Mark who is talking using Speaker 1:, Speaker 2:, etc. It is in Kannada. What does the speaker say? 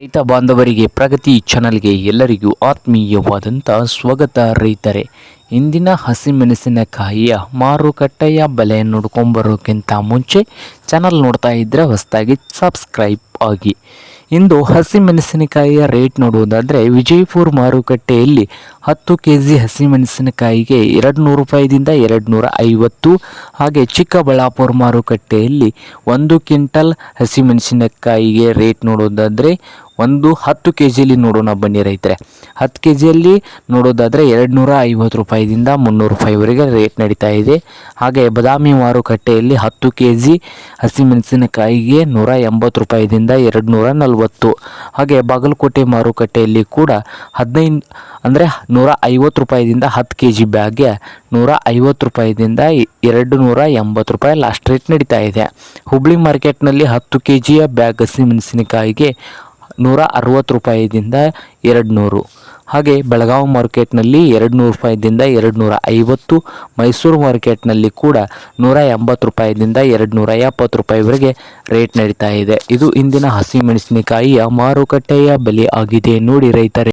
Speaker 1: ರೈತ ಬಾಂಧವರಿಗೆ ಪ್ರಗತಿ ಚಾನಲ್ಗೆ ಎಲ್ಲರಿಗೂ ಆತ್ಮೀಯವಾದಂಥ ಸ್ವಾಗತ. ರೈತರೇ, ಇಂದಿನ ಹಸಿಮೆಣಸಿನಕಾಯಿಯ ಮಾರುಕಟ್ಟೆಯ ಬೆಲೆ ನೋಡ್ಕೊಂಬರೋಕ್ಕಿಂತ ಮುಂಚೆ ಚಾನಲ್ ನೋಡ್ತಾ ಇದ್ದರೆ ಹೊಸದಾಗಿ ಸಬ್ಸ್ಕ್ರೈಬ್ ಆಗಿ. ಇಂದು ಹಸಿಮೆಣಸಿನಕಾಯಿಯ ರೇಟ್ ನೋಡುವುದಾದರೆ ವಿಜಯಪುರ ಮಾರುಕಟ್ಟೆಯಲ್ಲಿ 10 kg ಹಸಿಮೆಣಸಿನಕಾಯಿಗೆ 200 ರೂಪಾಯಿದಿಂದ 250. ಹಾಗೆ ಚಿಕ್ಕಬಳ್ಳಾಪುರ ಮಾರುಕಟ್ಟೆಯಲ್ಲಿ 1 ಕ್ವಿಂಟಲ್ ಹಸಿಮೆಣಸಿನಕಾಯಿಗೆ ರೇಟ್ ನೋಡೋದಾದರೆ 10 kgಯಲ್ಲಿ ನೋಡೋಣ ಬನ್ನಿ ರೈತರೆ. 10 kgಯಲ್ಲಿ ನೋಡೋದಾದರೆ 250 ರೂಪಾಯಿದಿಂದ 300 ರೂಪಾಯಿವರೆಗೆ ರೇಟ್ ನಡೀತಾ ಇದೆ. ಹಾಗೆ ಬಾದಾಮಿ ಮಾರುಕಟ್ಟೆಯಲ್ಲಿ 10 kg ಹಸಿಮೆಣಸಿನಕಾಯಿಗೆ 180 ರೂಪಾಯಿದಿಂದ 240. ಹಾಗೆ ಬಾಗಲಕೋಟೆ ಮಾರುಕಟ್ಟೆಯಲ್ಲಿ ಕೂಡ 150 ರೂಪಾಯಿದಿಂದ 10 kg ಬ್ಯಾಗ್ಗೆ 150 ರೂಪಾಯಿದಿಂದ 280 ರೂಪಾಯಿ ಲಾಸ್ಟ್ ರೇಟ್ ನಡೀತಾ ಇದೆ. ಹುಬ್ಳಿ ಮಾರ್ಕೆಟ್ನಲ್ಲಿ 10 kgಯ ಬ್ಯಾಗ್ ಹಸಿಮೆಣಸಿನಕಾಯಿಗೆ 160 ರೂಪಾಯಿದಿಂದ 200. ಹಾಗೆ ಬೆಳಗಾವಿ ಮಾರ್ಕೆಟ್ನಲ್ಲಿ 200 ರೂಪಾಯಿದಿಂದ 250. ಮೈಸೂರು ಮಾರ್ಕೆಟ್ನಲ್ಲಿ ಕೂಡ 180 ರೂಪಾಯಿದಿಂದ 270 ರೂಪಾಯಿವರೆಗೆ ರೇಟ್ ನಡೀತಾ ಇದೆ. ಇದು ಇಂದಿನ ಹಸಿಮೆಣಸಿನಕಾಯಿಯ ಮಾರುಕಟ್ಟೆಯ ಬೆಲೆ ಆಗಿದೆ ನೋಡಿ ರೈತರೇ.